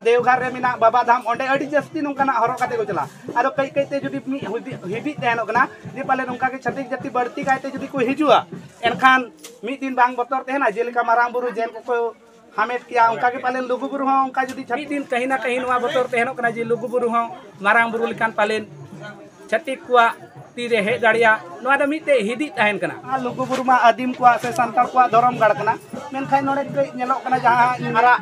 देवघर रे मिना बाबा धाम ओंडे अड़ी जस्ती नोंकाना हरो काते को चला आरो कई कईते जुदी मी हिबी तहनो कना जे पाले नोंका के छतिक जाति बढ़ती कायते जुदी को हिजुआ एनखान मी दिन बांग बतर तेना जेलका मारांग बुरु जेन को हमेट किया उनका के पाले लुगु बुरु हो उनका जुदी छती दिन कहीं ना कहीं नवा बतर तेहनो कना जे लुगु बुरु हो मारांग बुरु लिकान पालेन छतिक कुआ तीरे हे दाड़िया नवा द मिते हिदी तहन कना लुगु बुरु मा आदिम कुआ से संताल कुआ धरम गड़ कना मेनखान नोडे कई नेलो कना जहां आरा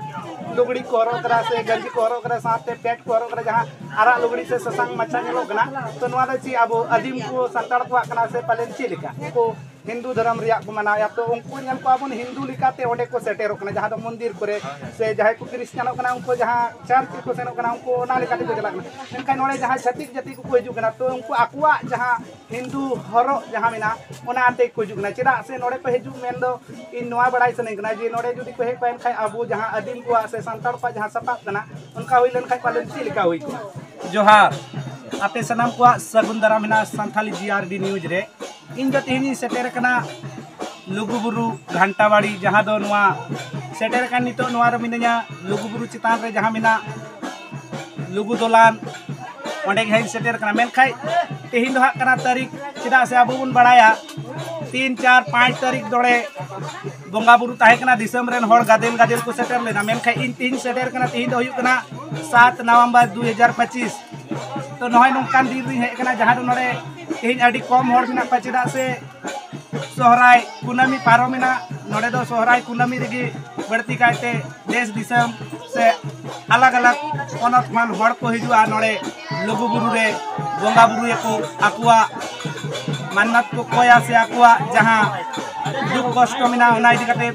लुगड़ी को हरो करा से गंजी को हरो करा साथे पेट को हरो करा जहां आरा लुगड़ी से ससंग मच्छा नेलो कना तो नवा द ची अब आदिम को संताल कुआ कना से पालेन ची लिका को हिंदू धर्म रिया को मना या तो उनको नेल को अपन हिंदू लिकाते ओडे को सेटेरो कना जहां दो मंदिर करे से जहां को क्रिश्चियनो कना उनको जहां चर्च को सेनो कना उनको ना लिकाते को चला कना एनखान नोडे जहां छतिक जाति को हिजु कना तो उनको आकुआ जहां हिंदू हरो जहां मिना ओना आते को हिजु कना चिदा से नोडे को हिजु मेन दो इन नवा बड़ाई सने कना जे नोडे जुदी को हे पाइन खाय अबु जहां आदिम को से संताल को जहां सपाप कना उनका होइलन खाय पालन ची लिका होई जोहार आपे सनाम को सगुन दरामिना संथाली जीआरडी न्यूज रे इन जो तेहनी सेटेर कना लुगुबुरु घंटाबाड़ी जहां दो नवा सेटेर कन नितो नवा रे मिनया लुगुबुरु चितान रे जहां मिना लुगु दोलान ओंडे के सेटेर कना मेन खाय तेहिन दो कना तारीख चिदा से अबु बुन बड़ाया 3, 4, 5 तारीख दोड़े बोंगा बुरु ताहे कना दिसम रेन होड़ गादेल गादेल को सेटेर लेना मेन खाय इन तीन सेटेर कना तेहिन दो हुयु कना 7 नवंबर 2025 तो नहय नोंकान दिन रि हे कना जहां दो नोडे तेहिन अडी कम होड़ मिना पचिदा से सोहराय कुनामी पारोमिना नोडे दो सोहराय कुनामी रेगी बढ़ती कायते देश दिसम से अलग अलग पनत मान होड़ को हिजुआ नोडे लुगु बुरु रे बोंगा बुरु को आकुआ मन्नत को कोया से आकुआ जहां दुख कष्ट मिना ओना इदि काते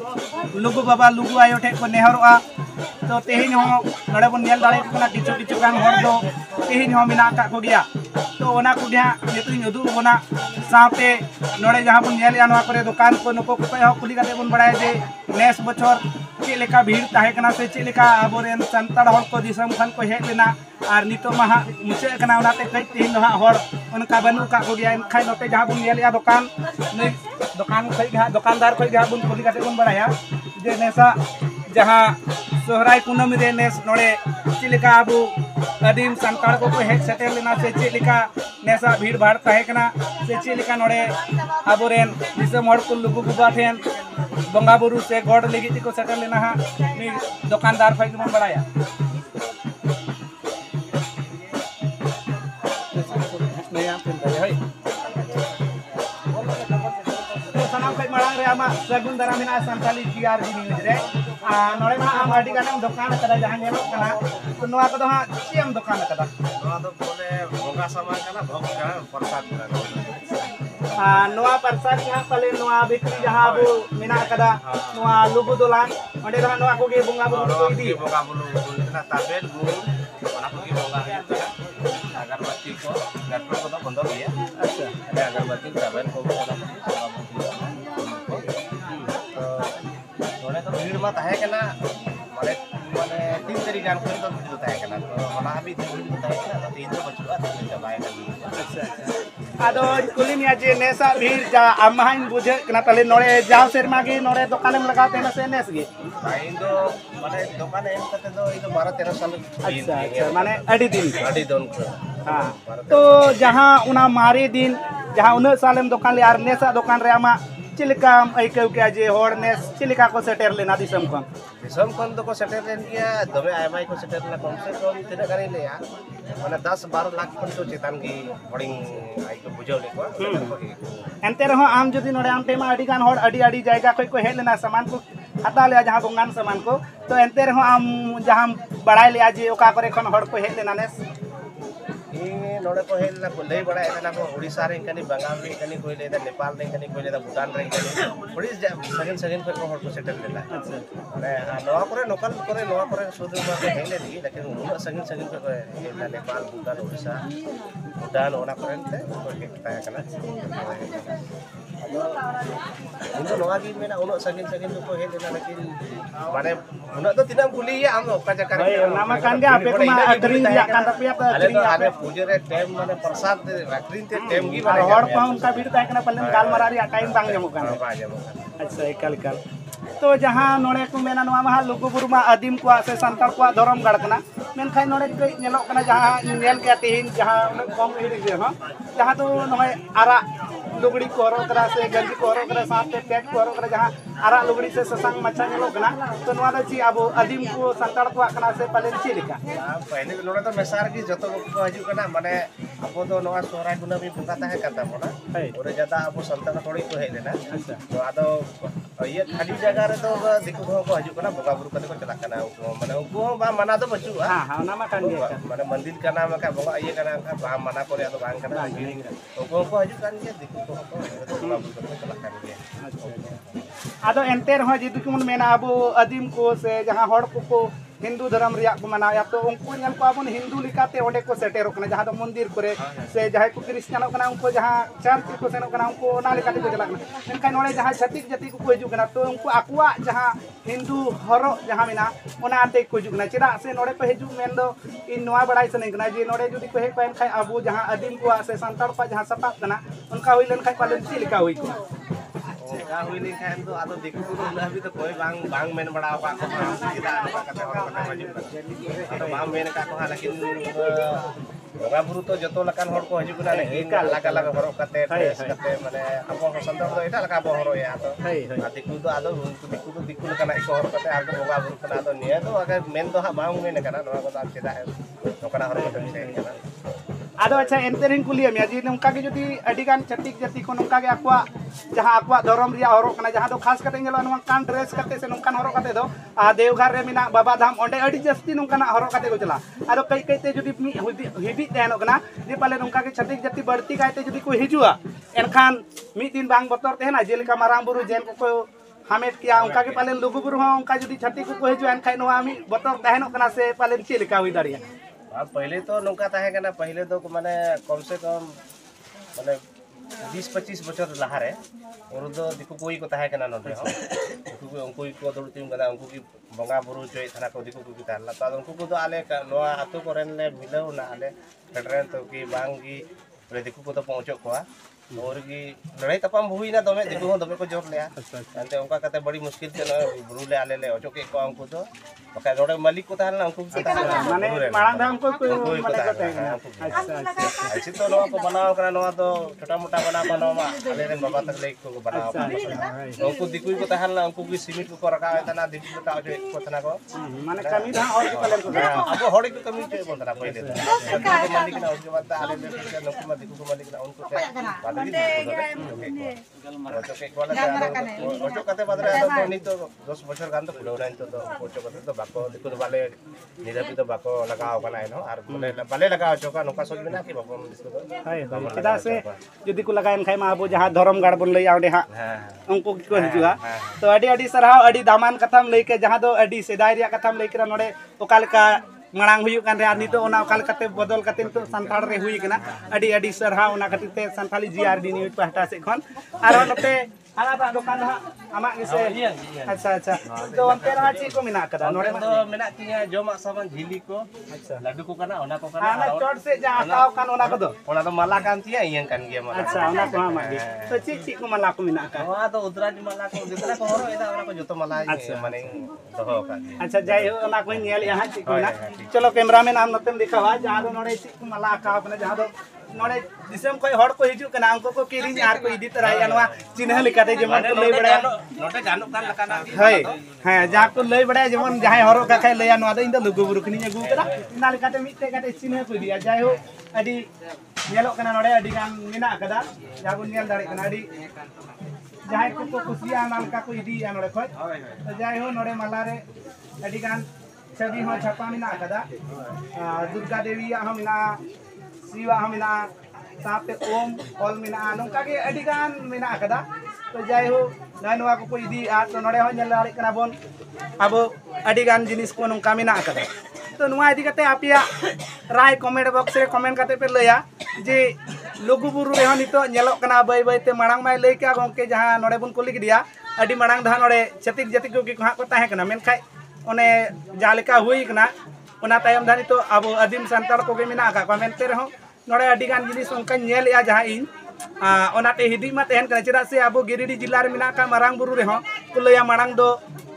लुगु बाबा लुगु आयो ठे को नेहरोआ तो तेहिन हो नोडे बन नेल दाड़े कना किछु किछु गान होड़ दो तेहिन हो मिना का को गया तो ओना को गया नितुई उदु बोना साथे नोडे जहां बन नेल या नवा करे दुकान को नको को हो कुली काते बन बड़ाय जे नेस बछर चे लेका भीड़ ताहे कना से चे लेका आबोरेन संताड़ होड़ को दिसम खान को हेज लेना और नितो महा मुचे कना ओनाते कई तेहिन दो होड़ उनका बनु का को गया खाय नोते जहां बन नेल या दुकान नै दुकान खई गा दुकानदार खई गा बन कुली काते बन बड़ाया जे नेसा जहां सोहराय कुनमी रे नेस नोडे चिलिका आबू आदिम संताड़ को हेज सेटेर लेना से चिलिका नेसा भीड़ भाड़ ताहे कना से चिलिका नोडे आबोरेन दिसम होड़ को लुगु बुबा ठेन बोंगा बुरु से गॉड लेगी को सेटेर लेना हा मी दुकानदार खई बन बड़ाया मांग रे आमा सगुन दरामिना संताली जीआरडी न्यूज रे नोडे मा आम आडी गाना दुकान कदा जहां नेलो कना तो नोआ को हा चेम दुकान कदा नोआ तो बोले भोगा सामान कना भोग का प्रसाद करा नोआ प्रसाद यहां पले नोआ बिक्री जहां अबु मिना कदा नोआ लुगु दोलान ओंडे दा नोआ को गे बोंगा बुरु को इदी बोंगा बुरु ना ताबेल गुड़ ओना को गे बोंगा है अगरबत्ती को गटरो को तो बंद हो गया अच्छा अरे अगरबत्ती ताबेल को बोंगा भीड़ मत है कना माने माने 3 तारीख गान को तो भीड़ है कना तो ओना भी भीड़ है कना तो 3 तो बचुआ तो चबाय कना अच्छा आदो कुलिमिया जे नेसा भीड़ जा अमहाइन बुझे कना तले नोडे जाव सेरमा गे नोडे दुकान में लगाते न से नेस गे इन दो माने दुकान एम कते दो इन 12-13 साल अच्छा अच्छा माने अडी दिन हां तो जहां उना मारे दिन जहां उन सालेम दुकान ले आर नेसा दुकान रे आमा चिलिका आइकव के जे होड़ ने चिलिका को सेटेर लेना दिसम खन तो को सेटेर लेन गया दमे आयमाई को सेटेर ला कम से कम तिना गानी लेया माने 10-12 लाख पन तो चेतान गी होडिंग आई को बुझाव ले को एनते रहो आम जदी नोडे आम टेमा अडी गान होड़ अडी जायगा को हेज लेना सामान को हता ले जहां बोंगान सामान को तो एनते रहो आम जहां बड़ाई ले जे ओका करे खन होड़ को हेज लेना ने नोडे को हेज ला को लई बड़ा एना को ओडिसा रे कनी बंगाल रे कनी कोई लेदा नेपाल रे कनी कोई लेदा भूटान रे कनी ओडिस सगन को होड़ को सेटल लेला अच्छा माने नवा करे लोकल करे नवा करे सुदू मा के हेले दी लेकिन उन सगन को हेला नेपाल भूटान ओडिसा भूटान ओना करे ते को के ताया कना उन नवा गी मेना उन सगन को हेलेना लेकिन माने उन तो तिना कुली आम ओका जकर नामा कान गे आपे को अग्रिम या कान तपिया अग्रिम पूजे रे टाइम माने प्रसाद अग्रिम ते टाइम गी माने होड़ पा उनका भीड़ ताय कना पल्ले गाल मारारी टाइम बांग जमो कना अच्छा एकल तो जहाँ नोड़े को मेना नोआ महा लुगुबुरु मा आदिम को से सांताल को धरम गाड़ कना मेनखान नोड़े कई नेलो कना जहाँ नेल के तेहिन जहाँ कम हिड़ी हो जहाँ तो नोय आरा लुगड़ी को हरो करा से गंजी को हरो करा साथे पैक को हरो करा जहाँ आरा लुगड़ी से ससंग मच्छा नेलो कना तो नोआ द ची अब आदिम को सांताल को कना से पहले ची लिका पहले नोड़े तो मेसार की जतो को हजू कना माने अब तो नोआ सोहराय गुनाबी बुंगा ताहे करता मोना और ज्यादा अब संताल थोड़ी को हे लेना तो आदो ये खाली जगह रे तो दिकु को हजू कना बोगा बुरु कते को चला कना माने उनको बा मना तो बचु हां ना मा कान गया माने मंदिर कना मा का बोगा ये कना बा मना करे तो बांग कना उनको को हजू कान के दिकु को बोगा बुरु कते चला कना गया आदो एंते रहो जिदु को मन मेना अब आदिम को से जहां हड़ को हिंदू धर्म रिया को मनाया तो उनको नेल को अब हिंदू लिकाते ओडे को सेटेरो कना जहां दो मंदिर करे से जहां को क्रिश्चियन कना उनको जहां चर्च को सेनो कना उनको ना लिकाते को चला कना एनखान नोड़े जहां छतिक जाति को हजू कना तो उनको आकुआ जहां हिंदू हरो जहां मेना ओना आते को हजू कना चेदा से नोड़े पे हजू मेन दो इन नोआ बड़ाई सने कना जे नोड़े जुदी को हे को एनखान अब जहां आदिम को से संताल को जहां सपाप कना उनका होई लेन खाय पालन ची लिका होई को का हुई खान तो आदो देखु को अभी तो कोई बांग बांग मेन बड़ा का को सीधा का कते हजू तो बांग मेन का को लेकिन बोगा बुरु तो जतो लकान हड़ को हजू कना लेकिन अलग अलग हरो कते ड्रेस कते माने अब संताल तो एटा लका बो हरो या तो दिकु तो आदो दिकु तो दिकु लकाना एको हरो कते आगो बोगा बुरु कना तो निया तो अगर मेन तो हा बांग मेन कना नोआ को तो चेदा तो कना हरो कते से कना आदो अच्छा एनते रिन कुलिया मिया जी नोंका के जुदी अडिगान छतिक जाति को नोंका के आक्वा जहां आक्वा धर्म रिया हरो कना जहां दो खास कते गेलो नोंका कान ड्रेस कते से नोंकान हरो कते दो आ देवघर रे मिना बाबा धाम ओंडे अडी जस्ती नोंकाना हरो कते को चला आदो कई कई ते जुदी हिबी देनो कना जे पाले नोंका के छतिक जाति बढ़ती कायते जुदी को हिजुआ एनखान मी दिन बांग बतर तेना जेलका मारांग बुरु जेल को हमेट किया उनका के पाले लुगु बुरु हो उनका जुदी छतिक को हिजुआ एनखान नोआ मी बतर तहनो कना से पाले चेलिका हुई दाड़िया पहले तो नौका ताहे कना पहले तो माने कम से कम माने 20-25 बछर लहारे और दो दिकु कोई को ताहे कना नोडे हो दिकु उनको को दुड़तिम कना उनको की बंगा बुरु चोय थाना को दिकु की ताला तो उनको को तो आले नोआ आतो कोरेन ले मिलो ना आले फेडरल तो की बांगी रे दिकु को तो पहुंचो कोआ और की लड़ाई तपम हुई ना दमे दिकु हो दमे को जोर ले अंते उनका कते बड़ी मुश्किल से बुरु ले आले ले ओचो के को उनको तो ओके रोडे मालिक को ताला उनको माने मांग धाम को माने को ताहे अच्छा ऐसे तो नोआ को बनाओ करा नोआ तो छोटा मोटा बना मा आले रे बाबा तक ले को बनाओ उनको दिकु को ताहला उनको की सीमेंट को रखा है तना दिकु का जो को तना को माने कमी धा और के पालन को अब होड़े की कमी छे बोलता पहले तो मालिक ना उसके बाद आले ले नको मा दिकु को मालिक ना उनको ओचो कते बदरे तो नि तो 10 बछर गान तो पुलौरा तो ओचो कते तो बाको दिकु तो बाले निरापि तो बाको लगाओ कना है नो आर बाले लगाओ चोका नोका सोच बिना कि बाको दिसको तो हाय केदा से जदी को लगाइन खाय मा अब जहां धर्म गाड़ बन लई आउडे हां उनको को हिजुआ तो अडी अडी सरहाव अडी दामान कथाम लई के जहां दो अडी सेदाय रिया कथाम लई करा नोडे ओकालका मांग हुई कान रे आदमी तो ओना ओकाल कते बदल कते तो संताल रे हुई कना अडी अडी सरहा ओना खातिर ते संताली जीआरडी न्यूज पहटा से खन आरो नते आना बा दुकान हा आमा से अच्छा अच्छा तो अंते रहा ची को मिना कदा नोडे तो मिना तिया जोमा सामान झिली को अच्छा लड्डू को कना ओना को कना आना चोट से जा आकाव कान ओना को दो ओना तो माला कान तिया इयन कान गे माला अच्छा ओना को मा गे तो ची को माला को मिना का ओना तो उदराज माला को जितना को हरो एदा ओना को जतो माला माने दहो का अच्छा जाय हो ओना को नेल यहां ची को ना चलो कैमरामैन आम नतम दिखावा जहां दो नोडे ची को माला का अपने जहां दो नोडे दिसम कोई हड़ को हिजु कना उनको को किरिन आर को इदी तरह यानवा चिन्ह लिखाते जेमन को लई बड़ा नोटे गानो कान लकाना हाय हां जहां को लई बड़ा जेमन जहां हरो का खाय लया नवा दो इन लुगु बुरु कनी अगु करा इना लिखाते मिते काते चिन्ह को दिया जाय हो अडी नेलो कना नोडे अडी गान मिना कदा जाबु नेल दाड़ी कना अडी जहां को कुसिया नालका को इदी या नोडे खोय तो जाय हो नोडे माला रे अडी गान छवि हो छपा मिना कदा दुर्गा देवी हम मिना शिवा हम मिना साथे ओम ऑल मिना नोंका के अडी गान मिना कदा तो जाय हो ननवा को कोई इदी आ तो नोडे हो नेल दाड़ी कना बोन अब अडी गान जिनिस को नोंका मिना कदा तो नुआ इदी कते आपिया राय कमेंट बॉक्स रे कमेंट कते पे लया जे लुगु बुरु रे हो नितो नेलो कना बाय बाय ते मांग माय लई का गोंके जहां नोडे बोन कुली गिदिया अडी मांग धा नोडे छतिक जति को की को ताहे कना मेन खाय ओने जालेका हुई कना ओना तायम धानी तो अब आदिम संताल को गे मिना का मेनते रहो नोडे अडी गान जिनिस उनका नेल या जहां इन ओनाते हिदी मा तहन कना चेदा से अब गिरिडीह जिला रे मिना का मारांग बुरु रे हो को लया मारांग दो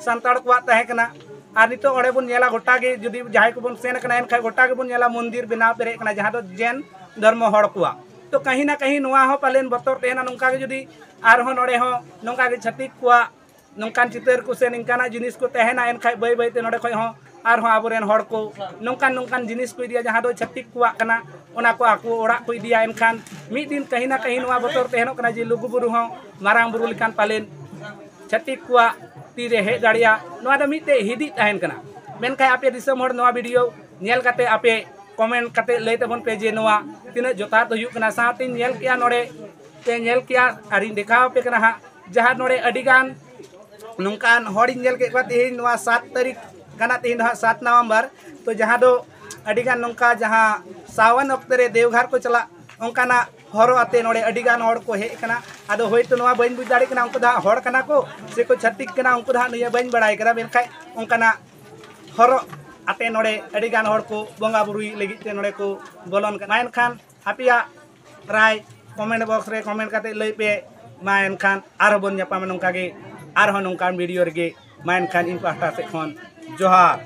सांताड़ को तहे कना और नितो ओडे बुन नेला गोटा गे जुदी जहाय को बुन सेन कना एन खाय गोटा गे बुन नेला मंदिर बनाव पेरे कना जहां दो जैन धर्म हड़ कुआ तो कहीं ना कहीं नुआ हो पालेन बतर तेना नोंका गे जुदी आर हो नोडे हो नोंका गे छतिक कुआ नोंकान चितर को से निंकाना जिनिस को तहेना एन खाय बय बय ते नोडे खय हो आर हो आबोरेन हड़ को नोंकान जिनिस को दिया जहां दो छतिक कुआ कना ओना को आको ओड़ा को दिया एनखान मी दिन कहीं ना कहीं नुआ बतर तेहनो कना जे लुगु बुरु हो मारांग बुरु लिकान पालेन छतिक कुआ तीरे हे दाड़िया नुआ द मिते हिदी तहन कना मेनखाय आपे दिसम हड़ नुआ वीडियो नेल काते आपे कमेंट काते लय तबन पे जे नुआ तिना जोता तो हुयु कना साथे नेल किया नोडे ते नेल किया आरी देखाव पे कना हा जहां नोडे अडिगान नोंकान हड़ नेल के को तेहिन नुआ 7 तारीख कना तेहिन 7 नवंबर तो जहां दो अडिगान नोंका जहां सावन अक्ते रे देवघर को चला ओंकाना हरो आते नोडे अडिगान हड़ को हे कना आदो होयतो नुआ बइन बुझ दाड़ी कना उनको दा हड़ कना को से को छतिक कना उनको दा निया बइन बड़ाय करा मेनखाय ओंकाना हरो आते नोडे अडिगान हड़ को बोंगा बुरुई लगी ते नोडे को बोलन कना एनखान आपिया राय कमेंट बॉक्स रे कमेंट काते लई पे मा एनखान आरो बन जापा नोंका गे आरो नोंकान वीडियो रे गे मा एनखान इन पास्टा से खन जोहार।